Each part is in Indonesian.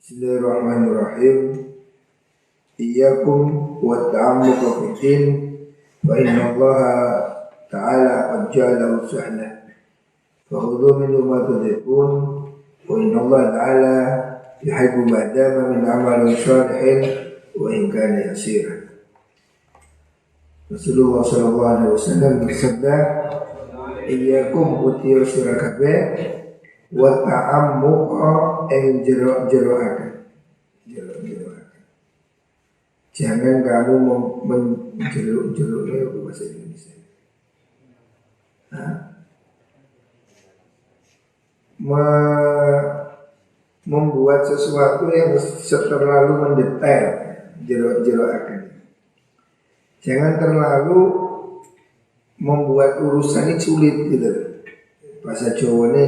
Bismillahirrahmanirrahim. Iyyakum wa ta'ammuqa fiddin wa inna Allaha ta'ala qad ja'alahu sahla fa khudhu minhu ma tudhiqun wa inna Allah ta'ala yuhibbu ma dama min amalin salihin wa in kana yasiran. Rasulullah sallallahu alaihi wasallam bersabda, iyyakum utiya sira kabeh wa ta'ammuqa jero-jeroaken. Jangan kamu menjeruk-jeruknya bahasa Indonesia. Membuat sesuatu yang terlalu mendetail, jeruk-jeroaken. Jangan terlalu membuat urusan ini sulit gitu. Bahasa Jawa ini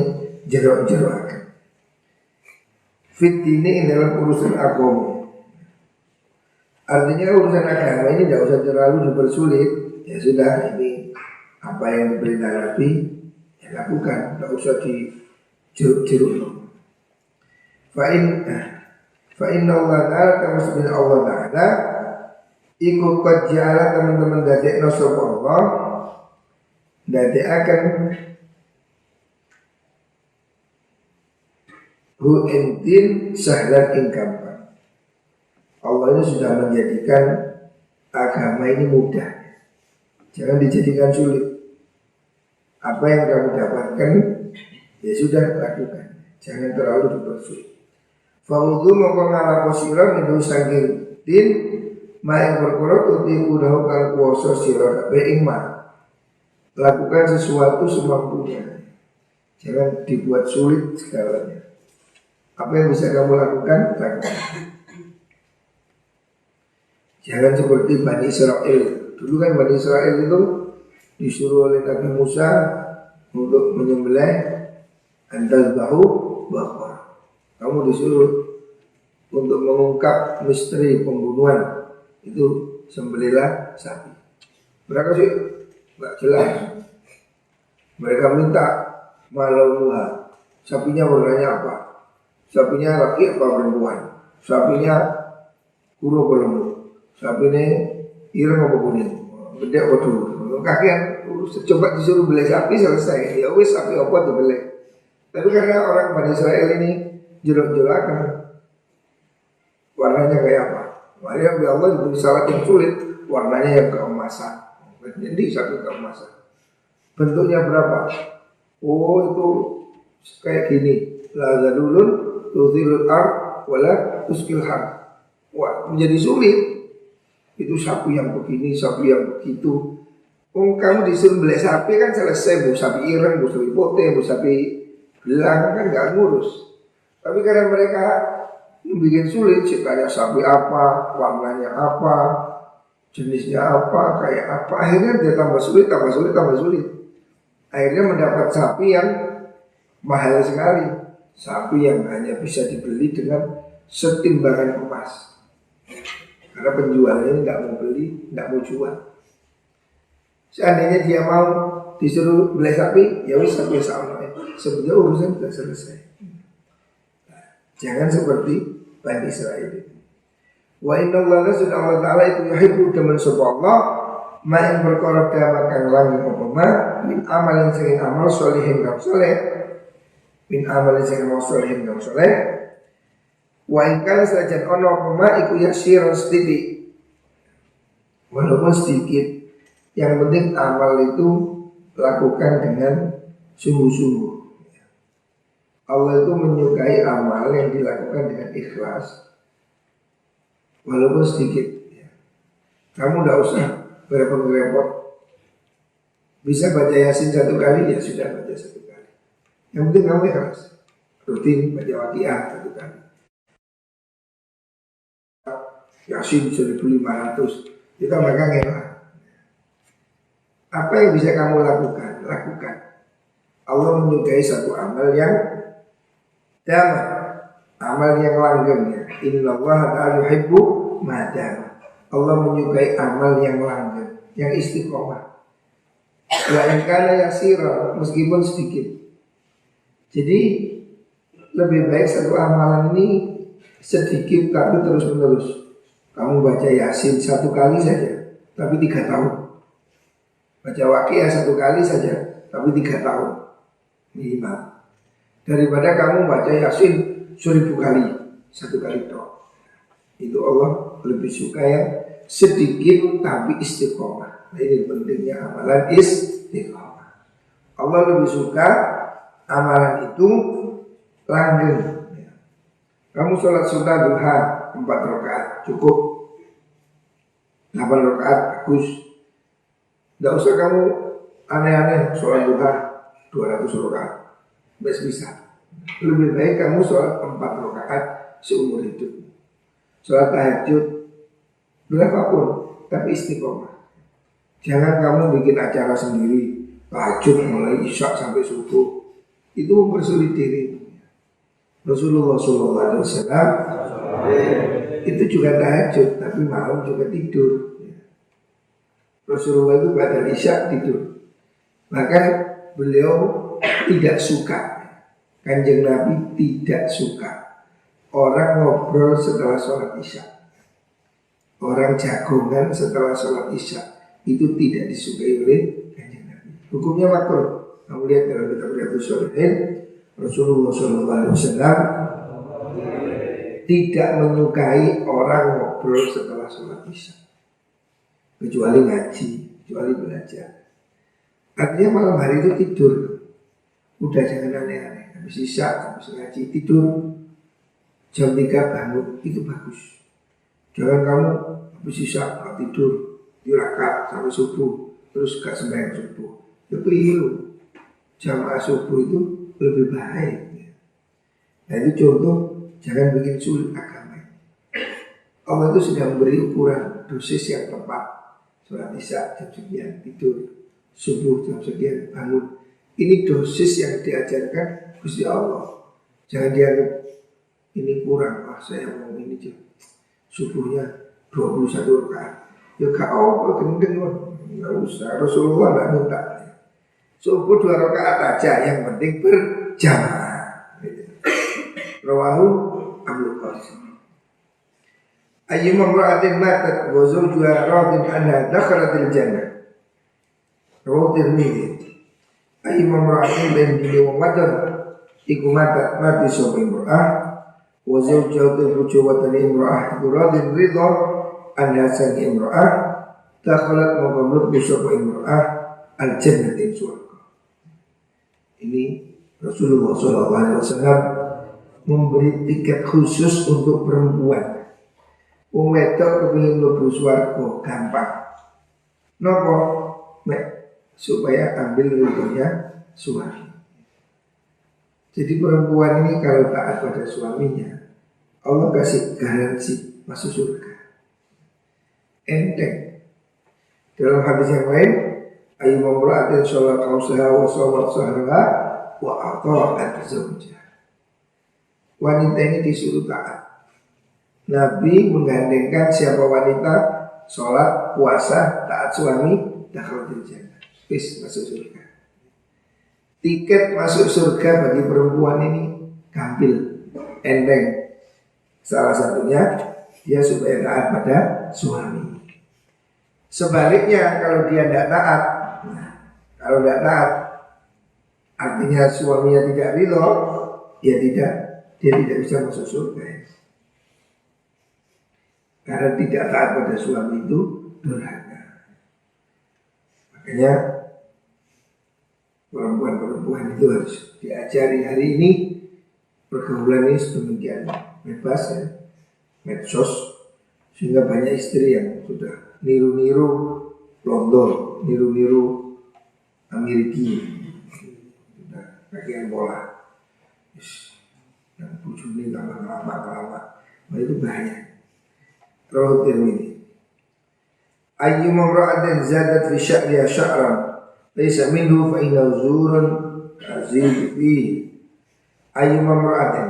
jeruk-jeroaken. Fit ini dalam urusan agama. Artinya urusan agama ini tidak usah terlalu dipersulit. Ya sudah, ini apa yang diperintah Nabi ya lakukan, tidak usah dijeruk-jeruk. Fa inna Allah Ta'ala kamusbin Allah Ta'ala ikut kajala teman-teman dadekno sapa Allah dadekaken hu intin sahlan ing gampang. Allah ini sudah menjadikan agama ini mudah. Jangan dijadikan sulit. Apa yang kamu dapatkan ya sudah lakukan. Jangan terlalu dipersulit. Fa'udhu mongko ngalako sira minhu saking din ma ing perkara tutiku dahu kang kuwasa sira kabeh ing ma. Lakukan sesuatu semampunya. Jangan dibuat sulit segalanya. Apa yang bisa kamu lakukan, lakukan. Jangan seperti Bani Israel. Dulu kan Bani Israel itu disuruh oleh Nabi Musa untuk menyembelih antazbahu baqarah. Kamu disuruh untuk mengungkap misteri pembunuhan, itu sembelihlah sapi. Mereka sih nggak jelas. Mereka minta maluha. Sapinya warnanya apa? Sapinya laki apa perempuan? Sapinya kuru apa lembut? Sapinya ireng apa kuning? Gede apa dulu? Kakian coba disuruh beli sapi selesai. Ya wis sapi apa dibeli. Tapi karena orang Bani Israel ini jeruk-jerukan, warnanya kayak apa? Makanya Allah diberi syarat yang sulit, warnanya yang keemasan. Jadi sapi keemasan. Bentuknya berapa? Oh itu kayak gini. La zalulun tudzilul ard wala tuskil har. Wah, menjadi sulit. Itu sapi yang begini, sapi yang begitu. Kamu disuruh beli sapi kan selesai. Bu sapi ireng, bu sapi putih, bu sapi belang kan gak ngurus. Tapi karena mereka bikin sulit, ceritanya sapi apa, warnanya apa, jenisnya apa, kayak apa. Akhirnya dia tambah sulit, tambah sulit, tambah sulit. Akhirnya mendapat sapi yang mahal sekali. Sapi yang hanya bisa dibeli dengan setimbangan emas. Karena penjualnya ini tidak mau beli, tidak mau jual. Seandainya dia mau disuruh beli sapi, ya wis sapi sama. Sebenarnya urusan sudah selesai. Jangan seperti Bani Israel. Wa inna Allah sudah Allah Ta'ala itu yuhibbu demen sapa Allah ma ing perkara kang langit apa ma min amalin sing amal sholihin kang saleh min amalin sing amal sholihin kang saleh wa in kana sajan ono apa ma iku yasir sedikit walaupun sedikit yang penting amal itu lakukan dengan sungguh-sungguh. Allah itu menyukai amal yang dilakukan dengan ikhlas walaupun sedikit. Kamu tidak usah berepot-repot. Bisa baca Yasin satu kali, ya sudah baca satu kali. Yang penting kamu ikhlas. Rutin baca Waqiah satu kali. Yasin 1500, kita makan enak. Apa yang bisa kamu lakukan? Lakukan. Allah menyukai satu amal yang damai, amal yang langgeng. Inna Allah ta'ala yuhibbu ma dama. Allah menyukai amal yang langgeng, yang istiqomah. Wa in kana yasira, meskipun sedikit. Jadi lebih baik satu amalan ini sedikit tapi terus menerus. Kamu baca Yasin 1 kali saja, tapi 3 tahun. Baca Waqiah 1 kali saja, tapi 3 tahun minimal. Daripada kamu baca Yasin 1000 kali, 1 kali toh. Itu Allah lebih suka yang sedikit tapi istiqomah. Nah, ini pentingnya amalan istiqomah. Allah lebih suka amalan itu langgeng. Kamu sholat sunnah duha 4 rakaat cukup, 8 rakaat bagus. Tidak usah kamu aneh-aneh sholat duha 200 rakaat, bisa. Lebih baik kamu sholat 4 rakaat seumur hidup. Sholat tahajud berapapun, tapi istiqomah. Jangan kamu bikin acara sendiri, tahajud mulai isya sampai subuh. Itu mempersulit diri. Rasulullah SAW itu juga tahajud, tapi malam juga tidur. Rasulullah itu pada isya tidur. Maka beliau tidak suka, Kanjeng Nabi tidak suka orang ngobrol setelah sholat isya. Orang jagongan setelah sholat isya itu tidak disukai oleh Kanjeng Nabi. Hukumnya makruh. Kamu lihat dalam kitab Riyadhus Shalihin, Rasulullah SAW tidak menyukai orang ngobrol setelah sholat isya, kecuali ngaji, kecuali belajar. Artinya malam hari itu tidur. Udah jangan aneh-aneh. Habis isya, habis ngaji tidur. Jam 3 bangun, itu bagus. Jangan kamu habis isya gak tidur, tirakat sampai subuh, terus gak sembahyang subuh. Itu keliru. Jamaah subuh itu lebih baik. Nah itu contoh, jangan bikin sulit agama. Allah itu sudah memberi ukuran dosis yang tepat. Sholat isya jam sekian tidur, subuh jam sekian bangun. Ini dosis yang diajarkan Gusti Allah. Jangan dianggap ini kurang, saya mau ini jam subuhnya 21 rakaat. Ya gak apa gendeng, nggak usah. Rasulullah nggak minta. Subuh 2 rakaat aja, yang penting berjamaah. Rawahu Abu Qasim. Ayyuma imra'atin matat wa zawjuha radin anha dakhalatil jannah. Rawahu Tirmidzi. Ayyuma imra'atin lan dini wong wadon iku mati sapa imra'ah wa zawjuha bojo wadone imra'ah iku radin ridha anha sang imra'ah dakhalat maqamut sapa imra'ah al jannah ing surga. Ini Rasulullah SAW memberi tiket khusus untuk perempuan. Wong wedok kepengin mlebu swarga gampang. Napa? Supaya ambil ridhonya suami. Jadi perempuan ini kalau taat pada suaminya, Allah kasih garansi masuk surga. Enteng. Dalam hadis yang lain, ayu mamra'atin sholat qausaha wa shawat sahraha wa ata'at zawjah. Wanita ini disuruh taat. Nabi menggandengkan siapa wanita sholat, puasa, taat suami, dakhalatil jannah. Bis masuk surga. Tiket masuk surga bagi perempuan ini gampil, enteng. Salah satunya dia supaya taat pada suami. Sebaliknya kalau dia tidak taat, kalau tidak taat, artinya suaminya tidak ridho, dia tidak bisa masuk surga. Karena tidak taat pada suami itu durhaka. Makanya perempuan-perempuan itu harus diajari hari ini. Pergaulan ini sedemikian bebas ya, medsos, sehingga banyak istri yang sudah niru-niru London, niru-niru Amerika, sudah bagian bola, yang bujuni lama-lama, nah itu bahaya. Rawahu Tirmidzi. Ayyuma imra'atin zadat fi sya'riha sya'ran laysa minhu fa innahu zurun azid fihi. Ayyuma imra'atin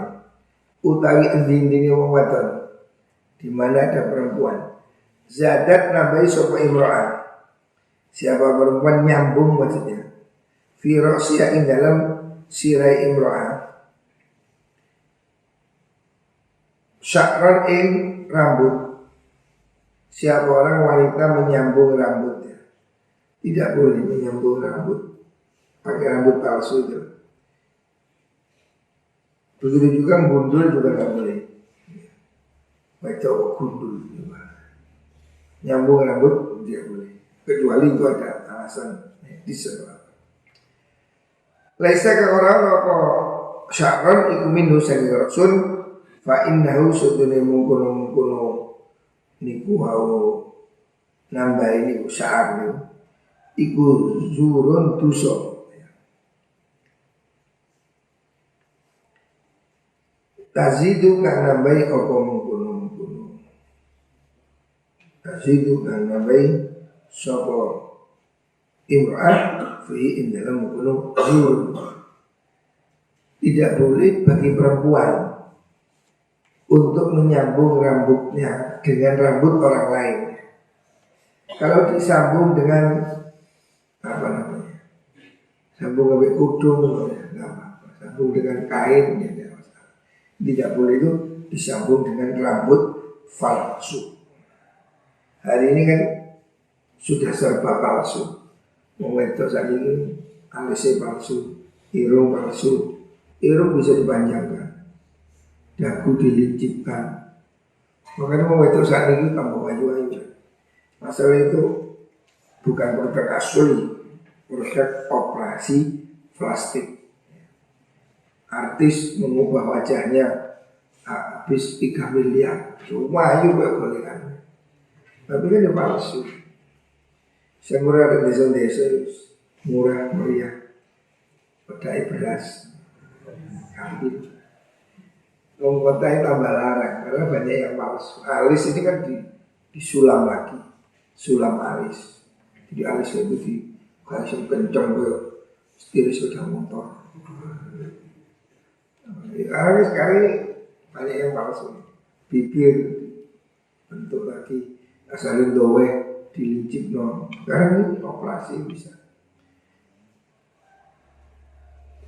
utawi endi-endine wong wadon di mana ada perempuan zadat nambahi sapa imra'ah. Siapa perempuan nyambung maksudnya fi ra'siha ing dalam sirai imra'ah sya'ran ing rambut. Siapa orang wanita menyambung rambutnya, tidak boleh menyambung rambut pakai rambut palsu itu. Begitu juga gundul juga nggak boleh. Baik cowok gundul juga. Nyambung rambut tidak boleh, kecuali itu ada alasan medis atau apa. Laisa ka orang apa sya'ran iku minhu sangi rasul fa innahu sudune mungkono niku hau nambah ini sya'ar niku iku zurun dosa. Tazidu kang nambahi apa mungkono. Tazidu kang nambahi sapa imra'ah fi dalam mungkono zurun. Tidak boleh bagi perempuan untuk menyambung rambutnya dengan rambut orang lain. Kalau disambung dengan apa namanya, sambung sampai kudung, nggak apa-apa. Sambung dengan kain, ya tidak masalah. Tidak boleh itu disambung dengan rambut palsu. Hari ini kan sudah serba palsu. Momentos saat ini alisnya palsu, irung palsu. Irung bisa dipanjangkan, dagu dilincipkan. Makanya momentos saat ini tambah maju aja. Masalah itu bukan produk asli, produk operasi plastik. Artis mengubah wajahnya habis 3 miliar, cuma ayo boleh kan. Tapi kan dia palsu. Semurah ada desa-desa murah meriah, pedai beras, kambing. Wong kota itu tambah larang karena banyak yang palsu. Alis ini kan disulam lagi, sulam alis. Jadi alis itu dikasih kencang ke setir sepeda motor. Sekarang banyak yang palsu. Bibir bentuk lagi asalin dowe dilincip no. Sekarang ini operasi bisa.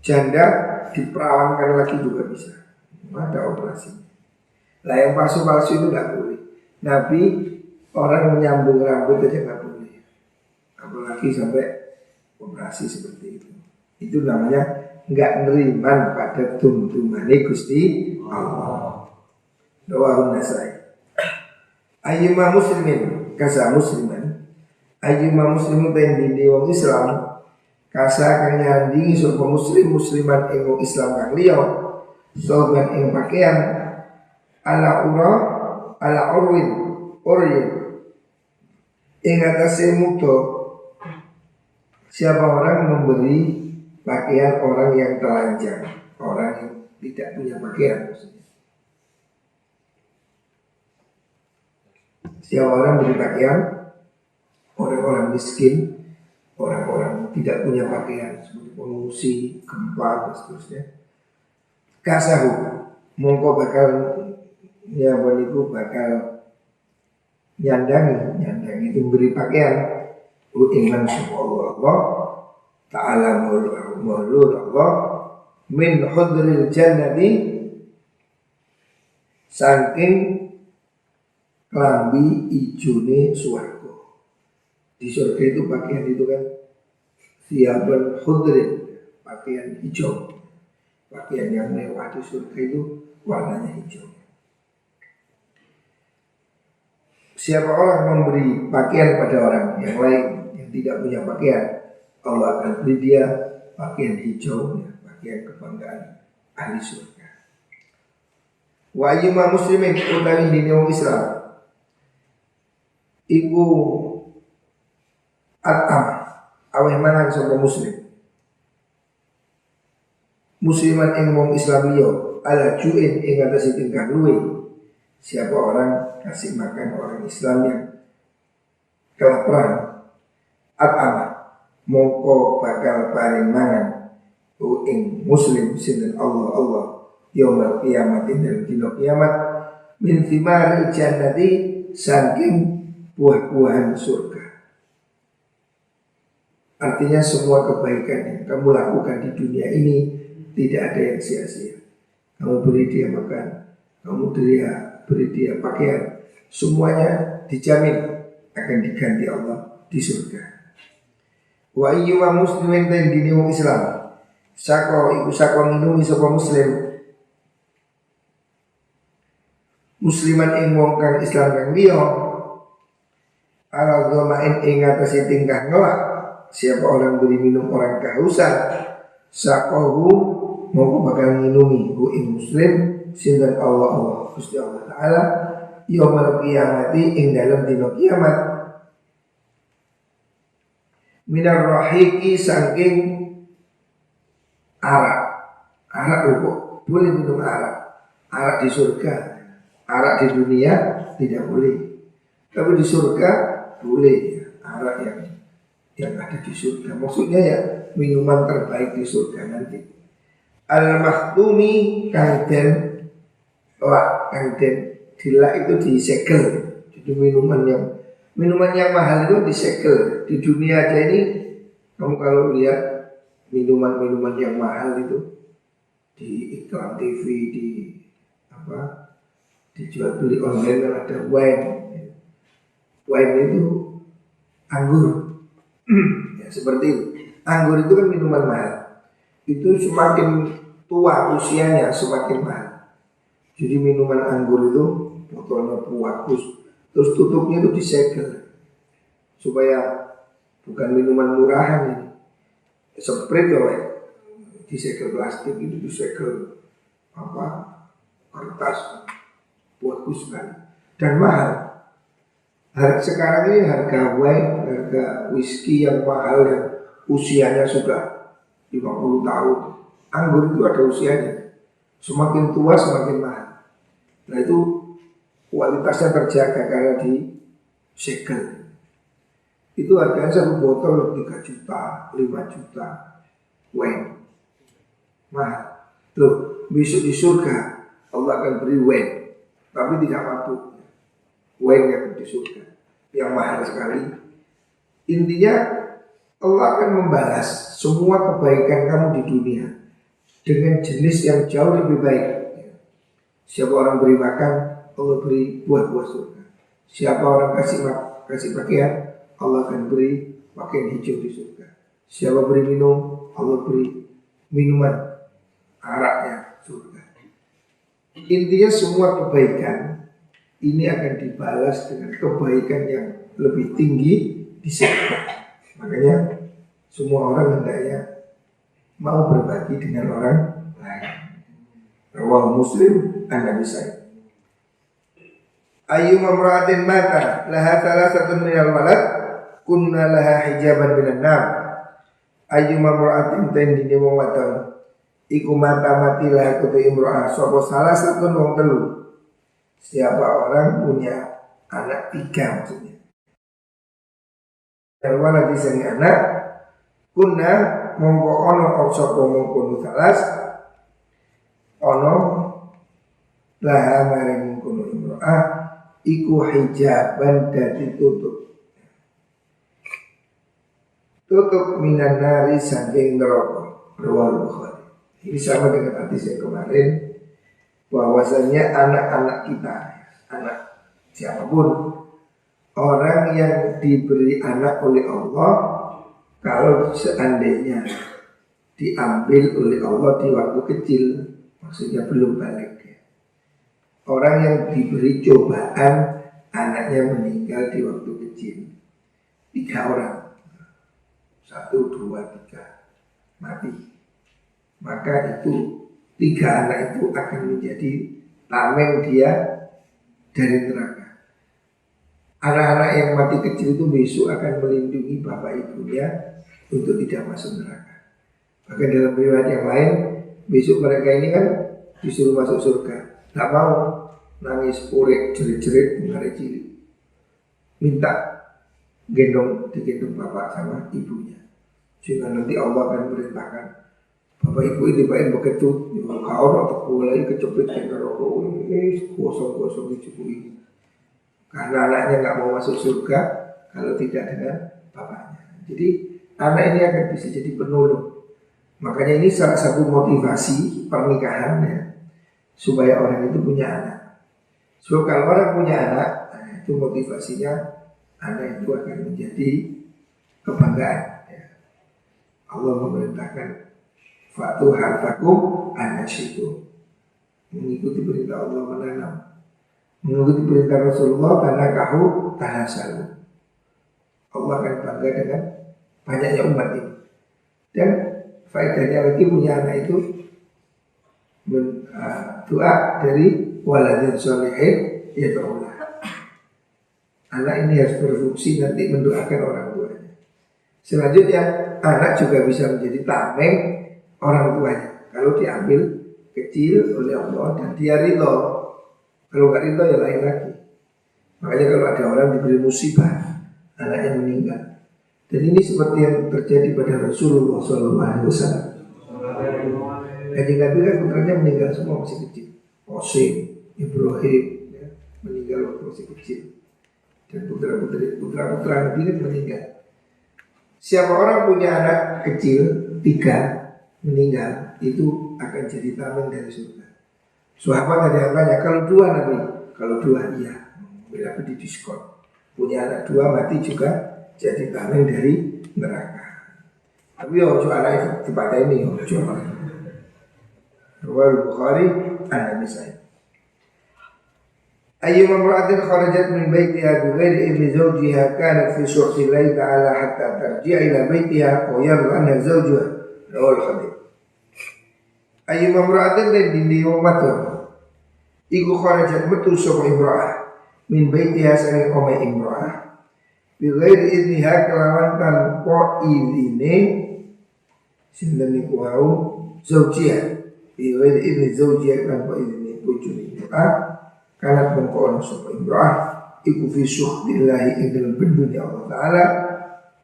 Janda diperawankan lagi juga bisa. Ada operasi. Lah yang palsu-palsu itu nggak boleh. Nabi orang menyambung rambut aja nggak boleh. Apalagi sampai operasi seperti itu. Itu namanya nggak neriman pada tuntunane Gusti Allah. Rawahun Nasai. Ayyuma muslimin kasa musliman. Ayyuma muslimin pendini wong Islam kasa kang nyandingi sapa musliman ing wong Islam kang liya soban ing pakaian ala urwin ing atase muto. Siapa orang memberi pakaian orang yang telanjang, orang yang tidak punya pakaian maksudnya. Siapa orang beri pakaian orang-orang miskin, orang-orang tidak punya pakaian seperti pengungsi, gempa dan seterusnya. Kasahu mongko bakal bakal nyandangi itu beri pakaian iman Allah ta'ala maulur Allah min hudril jannati saking kelambi ijune swarga. Di surga itu pakaian itu kan siaban khudrin, pakaian hijau. Pakaian yang mewah di surga itu warnanya hijau. Siapa orang memberi pakaian pada orang yang lain yang tidak punya pakaian, Allah akan beri dia pakaian hijau, pakaian kebanggaan ahli surga. Wa ayyuma muslimin utawi dini wong Islam iku atam aweh mangan sapa musliman ing wong Islam liya ala juin ing atase tingkah luwe. Siapa orang kasih makan orang Islam yang kelaparan, atama mongko bakal paring mangan ing muslim sinten Allah yaumul kiamat dan dina kiamat min thimaril jannati saking buah-buahan surga. Artinya semua kebaikan yang kamu lakukan di dunia ini tidak ada yang sia-sia. Kamu beri dia makan, kamu beri dia pakaian, semuanya dijamin akan diganti Allah di surga. Wa ayyuma muslimin dan dini wong Islam sako iku sako minumi sapa musliman ing wong kang Islam kang liya ala dhamain ing atase tingkah ngelak, siapa orang beri minum orang kehausan sakohu mongko bakal minumi hu ing muslim sinten Allah Gusti Allah taala yaumul qiyamati ing dalam dina kiamat minar rahiki saking arak kok boleh minum arak di surga, arak di dunia tidak boleh, tapi di surga boleh arak yang ada di surga, maksudnya ya minuman terbaik di surga nanti. Al-makhtumi kangden lak kangden dilak itu disegel, jadi minuman yang mahal itu disegel. Di dunia aja ini kamu kalau lihat minuman yang mahal itu di iklan TV, dijual beli online, ada wine itu anggur. Ya, seperti itu. Anggur itu kan minuman mahal. Itu semakin tua usianya semakin mahal. Jadi minuman anggur itu botolnya bagus, terus tutupnya itu disegel supaya bukan minuman murahan ini. Sprite oleh disegel plastik itu disegel kertas bagus sekali dan mahal. Sekarang ini harga wine, harga whisky yang mahal yang usianya sudah 50 tahun. Anggur itu ada usianya. Semakin tua semakin mahal. Nah itu kualitasnya terjaga karena disegel. Itu harganya satu botol 3 juta, 5 juta wine. Mahal. Loh, besok di surga Allah akan beri wine, tapi tidak mabuk. Wine yang di surga yang mahal sekali. Intinya Allah akan membalas semua kebaikan kamu di dunia dengan jenis yang jauh lebih baik. Siapa orang beri makan, Allah beri buah-buah surga. Siapa orang kasih pakaian, Allah akan beri pakaian hijau di surga. Siapa beri minum, Allah beri minuman araknya surga. Intinya semua kebaikan ini akan dibalas dengan kebaikan yang lebih tinggi di surga. Makanya semua orang hendaknya mau berbagi dengan orang lain. Rawahu Muslim an-Nabi Sa'id. Ayyuma imra'atin mata laha thalathatun minal walad kunna laha hijaban minan nar. Ayyuma imra'atin tendine wong wadon iku mati laha kutu imra'ah sapa salah satu wong telu. Siapa orang punya anak 3 maksudnya. Walad disini anak kunna mongko ono sapa mongko salas ono laha maring kono imra'ah iku hijaban dadi tutup minan nari saking neraka. Riwayat Bukhari. Ini sama dengan hadis yang kemarin, bahwasanya anak-anak kita, anak siapapun, orang yang diberi anak oleh Allah, kalau seandainya diambil oleh Allah di waktu kecil, maksudnya belum balik. Orang yang diberi cobaan anaknya meninggal di waktu kecil, 3 orang, 1, 2, 3 mati, maka itu 3 anak itu akan menjadi tameng dia dari neraka. Anak-anak yang mati kecil itu besok akan melindungi bapak ibunya untuk tidak masuk neraka. Bahkan dalam riwayat yang lain, besok mereka ini kan disuruh masuk surga, tak mau, nangis, urek, jerit-jerit, mengarik cilik, minta digendong bapak sama ibunya. Sehingga nanti Allah akan merintahkan bapak ibu itu baik begitu, kau atau mulai kecepit dengan rokok ini kosong dicukupi. Karena anaknya nggak mau masuk surga kalau tidak dengan bapaknya. Jadi anak ini akan bisa jadi penolong. Makanya ini salah satu motivasi pernikahannya. supaya orang itu punya anak. So kalau orang punya anak, itu motivasinya anak itu akan menjadi kebanggaan. Ya. Allah memerintahkan fatu hartakum anasikum, mengikuti perintah Allah menanam, mengikuti perintah Rasulullah karena kahu tanasalu. Allah akan bangga dengan banyaknya umat ini. Dan faedahnya lagi punya anak itu doa dari waladin sholihin yad'ulah. Anak ini harus berfungsi nanti mendoakan orang tuanya. Selanjutnya anak juga bisa menjadi tameng orang tuanya kalau diambil kecil oleh Allah dan dia ridho. Kalau nggak ridho ya lain lagi. Makanya kalau ada orang diberi musibah, anaknya meninggal. Dan ini seperti yang terjadi pada Rasulullah SAW. Kanjeng Nabi kan putranya meninggal semua masih kecil. Qasim, Ibrahim ya, meninggal waktu masih kecil. Dan putra-putra Nabi kan meninggal. Siapa orang punya anak kecil 3 meninggal, itu akan jadi tameng dari surga. Sahabat ada yang tanya, kalau 2 Nabi? Kalau 2 iya, berapa di diskon. Punya anak 2 mati juga jadi tameng dari neraka. Tapi ya ojo anak itu dipatah ini ojo. Riwayat Bukhari an Nabi Sa'id. Ayyuma imra'atin kharajat min baytiha bighairi idzni zawjiha kanat fi suhti Allah ta'ala hatta tarji'a ila baytiha wa yarda anha zawjuha. Rawal Khatib. Ayyuma imra'atin dan dindi umat iku kharajat metu sapa imra'ah min baytiha saking omah imra'ah bighairi idniha kelawan tanpa izine sinten niku wau zawjiha bighairi idni zawjiha tanpa izine bojone imra'ah kanat mengko ana sapa imra'ah iku fi suhbillahi ing dalem bendune Allah taala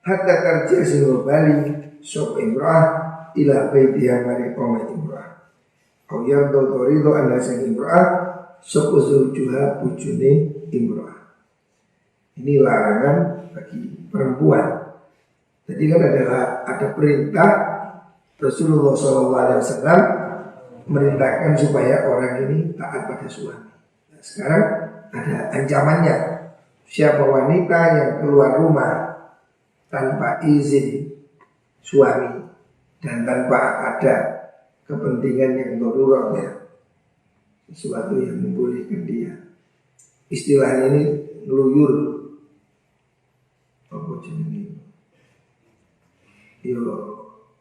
hatta tarji'a sira bali sapa imra'ah ila baitiha mari omah imra'ah au yardo torido anda sang imra'ah sapa zawjuha bojone imra'ah. Ini larangan bagi perempuan. Jadi kan ada perintah Rasulullah SAW merintahkan supaya orang ini taat pada suami. Nah, sekarang ada ancamannya. Siapa wanita yang keluar rumah tanpa izin suami dan tanpa ada kepentingan yang darurat ya, sesuatu yang membolehkan dia, istilahnya ini ngeluyur. Apa jenenge? Yo,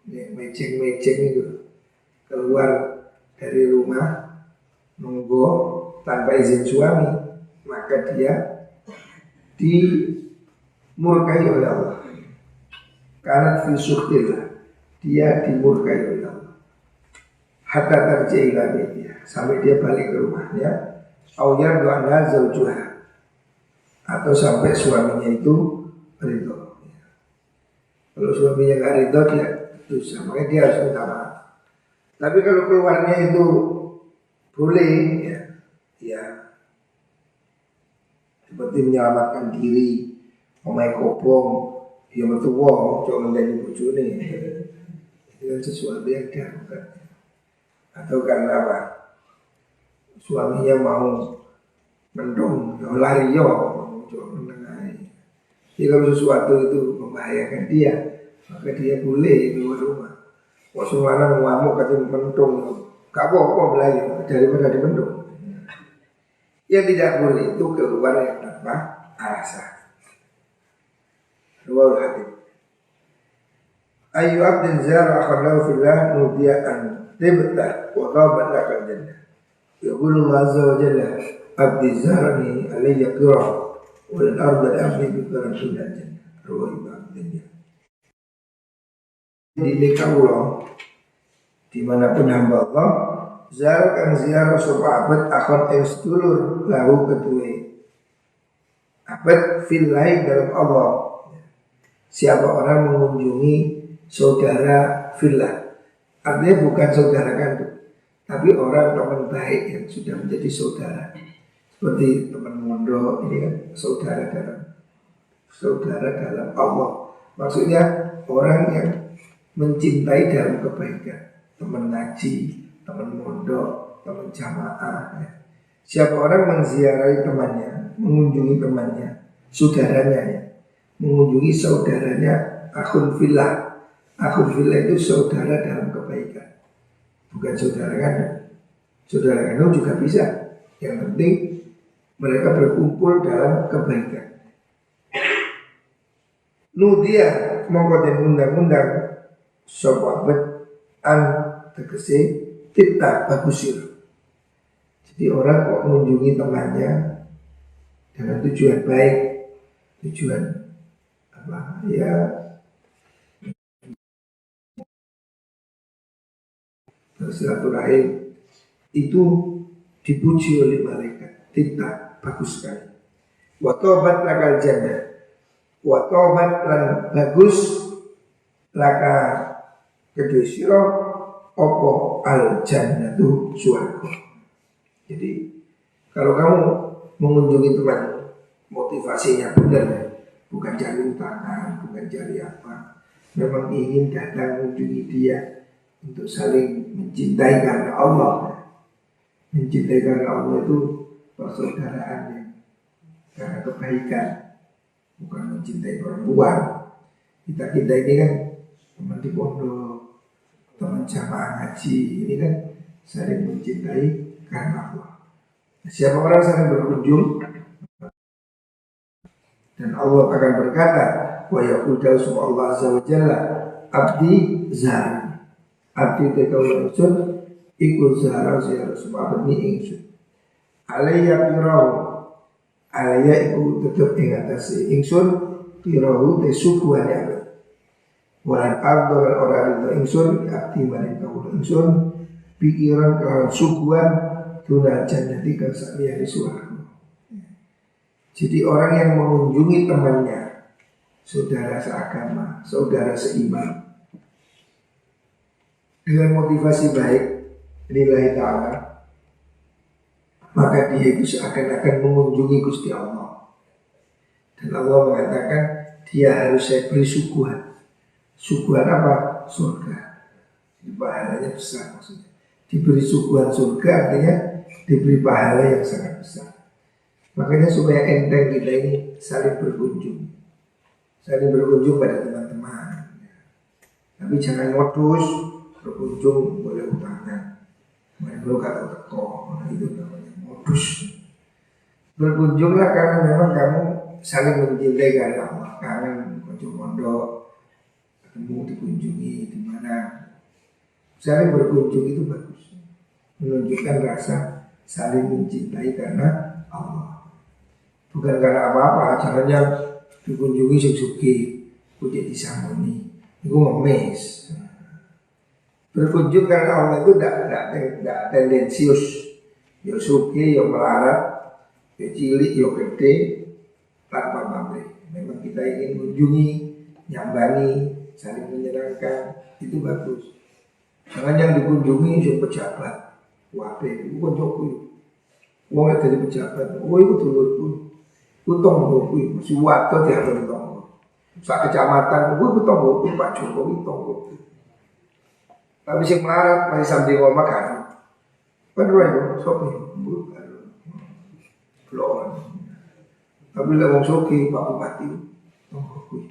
meceng-meceng itu keluar dari rumah nunggu tanpa izin suami, maka dia dimurkai oleh Allah. Karena filsufillah, dia dimurkai oleh Allah. Hatta terjailah dia, sampai dia balik ke rumahnya. Awyar doa zaujuha, atau sampai suaminya itu ridho. Kalau suaminya nggak ridho dia dosa, makanya dia harus minta maaf. Tapi kalau keluarnya itu boleh, ya seperti menyelamatkan diri, omai kopong, ya mertua, jangan menjadi bojone. Itu kan sesuatu yang dilakukan. Atau karena apa? Suaminya mau mendung, lari yo, menengahi. Jadi kalau sesuatu itu membahayakan dia, maka dia boleh keluar rumah. Waktu mana ngamuk kata mendung, gak apa-apa belayu daripada dipendung. Yang tidak boleh itu keluar yang tanpa alasan. Riwayat hadis. Ayu abdin zara akhallahu fillah nudia'an tibtah wa ghabat lakal jannah. Yaqulu Allah azza wa jalla abdi zarani alayya qira wal arda abdi bikaran sunnah jannah. Riwayat abdin. Di nekaulah dimanapun hamba Allah zar kang ziarah sapa abad akhon ing sedulur lahu kedue abad fillahi dalam Allah. Siapa orang mengunjungi saudara fillah, artinya bukan saudara kandung, tapi orang teman baik yang sudah menjadi saudara, seperti teman mondok ini kan saudara dalam Allah. Maksudnya orang yang mencintai dalam kebaikan, teman ngaji, teman mondok, teman jamaah. Ya. Siapa orang menziarahi temannya, mengunjungi temannya, saudaranya ya, mengunjungi saudaranya, akhun fillah. Akhun fillah itu saudara dalam kebaikan, bukan saudara kandung. Saudara kandung juga bisa. Yang penting mereka berkumpul dalam kebaikan. Nudia mongko den undang-undang sapa an tegese kita bagusir. Jadi orang kok mengunjungi temannya dengan tujuan baik, tujuan apa ya, bersilaturahim, itu dipuji oleh malaikat. Tidak bagus sekali. Wa tobat lakal jannah. Wa tobat lan bagus laka kedua sira opo al jannatu suarga. Jadi kalau kamu mengunjungi teman, motivasinya benar, bukan cari utangan, bukan cari apa, memang ingin datang mengunjungi dia untuk saling mencintai karena Allah. Mencintai karena Allah itu persaudaraan yang karena kebaikan, bukan mencintai perempuan. Kita ini kan teman di pondok, teman jamaah ngaji, ini kan saling mencintai karena Allah. Siapa orang saling berkunjung dan Allah akan berkata, wa yaqulu Allah azza wa jalla abdi zar. Abdi tekau ingsun iku zara ziarah sebab ni ingsun. Alayya pirahu, alayya iku tetep ing atase ingsun pirahu te sukuan ya. Walan ardol orang itu ingsun abdi maring kawula ingsun pikiran kelawan sukuan tuna jannati kang saliyane swarga. Jadi orang yang mengunjungi temannya, saudara seagama, saudara seiman, dengan motivasi baik, lillahi ta'ala, maka dia itu seakan-akan mengunjungi Gusti Allah. Dan Allah mengatakan dia harus saya beri suguhan. Suguhan apa? Surga. Jadi pahalanya besar maksudnya. Diberi suguhan surga artinya diberi pahala yang sangat besar. Makanya supaya enteng kita ini saling berkunjung. Saling berkunjung pada teman-teman. Tapi jangan modus berkunjung boleh utangan. Mereka kata teko, itu namanya modus. Berkunjunglah karena memang kamu saling mencintai karena Allah. Kangen kunjung pondok, ketemu dikunjungi di mana. Saling berkunjung itu bagus. Menunjukkan rasa saling mencintai karena Allah. Bukan karena apa-apa, caranya dikunjungi suki-suki, jadi disambuni, itu ngemis. Berkunjung karena Allah itu tidak tendensius, ya suki, ya melarat, ya cilik, ya gede, tanpa pamrih. Memang kita ingin mengunjungi, nyambangi, saling menyenangkan, itu bagus. Jangan yang dikunjungi yang pejabat, wape, itu koncoku, wong dari pejabat, itu dulurku. Utong boku, masih waktu dia bertong. Sak kecamatan, gue bertong boku, Pak Jokowi tong boku. Tapi si melarat masih sambil ngomong kan. Bener itu, sopi, bukan. Belum. Tapi lah wong soki, Pak Bupati, tong boku.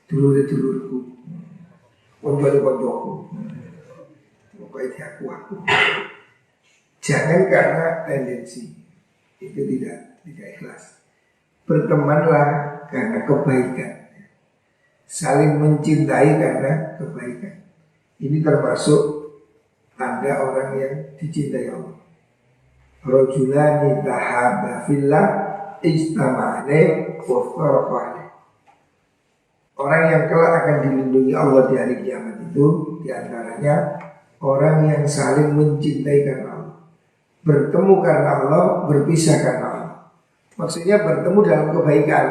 Dulurku, konjoku. Pokoknya aku. Jangan karena tendensi itu tidak ikhlas. Bertemanlah karena kebaikan, saling mencintai karena kebaikan. Ini termasuk tanda orang yang dicintai Allah. Rajulani tahabba fillah istama'ane wa faraqane. Orang yang kelak akan dilindungi Allah di hari kiamat itu diantaranya orang yang saling mencintai karena Allah, bertemu karena Allah, berpisah karena Allah. Maksudnya bertemu dalam kebaikan.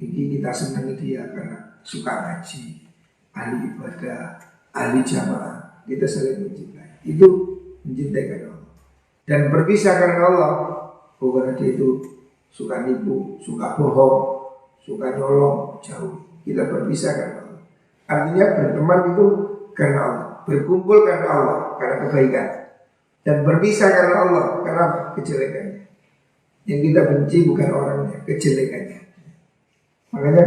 Ini kita senangi dia karena suka ngaji, ahli ibadah, ahli jamaah. Kita saling mencintai. Itu mencintai karena Allah. Dan berpisah karena Allah. Bukan dia itu suka nipu, suka bohong, suka nyolong, jauh. Kita berpisah karena Allah. Artinya berteman itu karena Allah, berkumpul karena Allah, karena kebaikan. Dan berpisah karena Allah. Kenapa? Kejelekannya. Yang kita benci bukan orangnya, kejelekannya. Makanya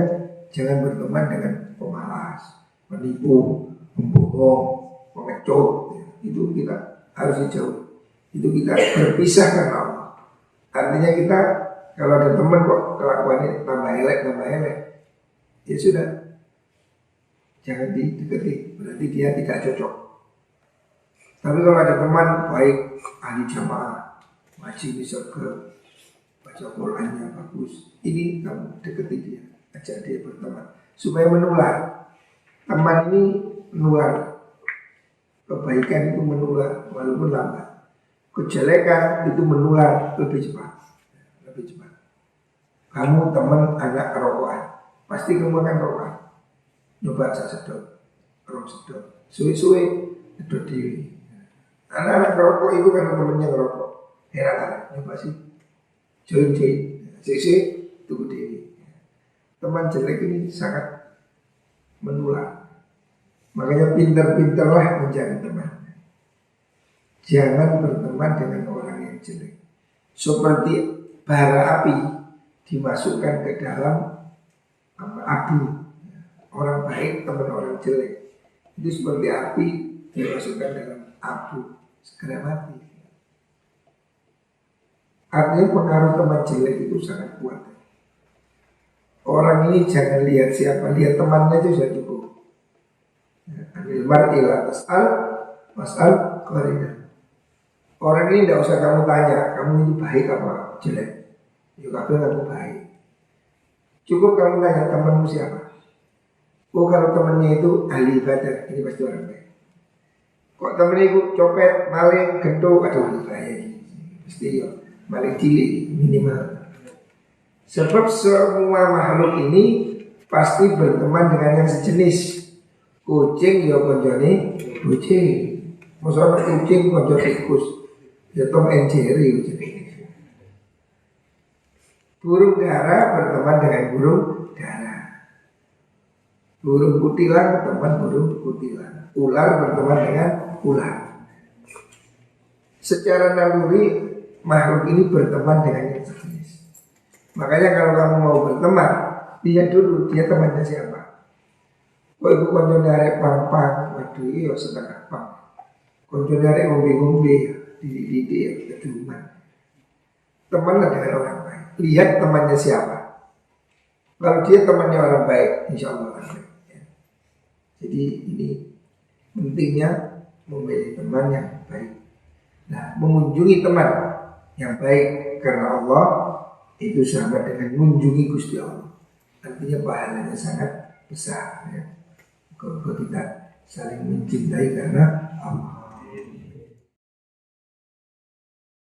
jangan berteman dengan pemalas, penipu, pembohong, pengecut. Itu kita harus dijauhi. Itu kita berpisah karena Allah. Artinya kita kalau ada teman kok kelakuannya tambah elek, ya sudah, jangan didekati. Berarti dia tidak cocok. Tapi kalau ada teman baik, ahli jamaah, ngaji bisa ke baca Qurannya bagus, ini kamu dekati dia, ajak dia berteman supaya menular. Teman ini menular, kebaikan itu menular walaupun lambat, kejelekan itu menular lebih cepat. Kamu teman anak rokokan, pasti kamu akan rokokan. Nyoba saya sedot, suwe-suwe sedot diri. Anak-anak rokok itu karena temennya ngerokok, heran kan? Nyoba sih, join, tunggu diri. Teman jelek ini sangat menular. Makanya pintar-pintarlah mencari teman. Jangan berteman dengan orang yang jelek. Seperti bara api dimasukkan ke dalam abu. Orang baik teman orang jelek. Itu seperti api dimasukkan dalam abu, segera mati. Artinya pengaruh teman jelek itu sangat kuat. Orang ini jangan lihat siapa, lihat temannya itu sudah cukup. Anil mar'ila mas'al qarina. Orang ini tidak usah kamu tanya, kamu ini baik apa jelek. Ya kamu baik. Cukup kamu tanya temanmu siapa. Oh kalau temannya itu ahli ibadah, ini pasti orang baik. Kok temennya itu copet, maling, gendut, aduh bahaya. Pasti ya, maling cilik minimal. Sebab semua makhluk ini pasti berteman dengan yang sejenis. Kucing ya konjone kucing. Masalah kucing konjone tikus. Ya Tom and Jerry kucing. Burung dara berteman dengan burung dara. Burung kutilang teman burung kutilang. Ular berteman dengan ular. Secara naluri makhluk ini berteman dengan yang sejenis. Makanya kalau kamu mau berteman, lihat dulu dia temannya siapa. Kok ibu konco narek pang-pang, waduh iya setengah pang. Konco narek ngombe-ngombe, didik-didik ya, keduman. Temanlah dengan orang baik. Lihat temannya siapa. Kalau dia temannya orang baik, insya Allah orang baik. Jadi ini pentingnya memilih teman yang baik. Nah, mengunjungi teman yang baik karena Allah itu sama dengan mengunjungi Gusti Allah. Artinya pahalanya sangat besar. Ya. Kalau kita saling mencintai karena Allah.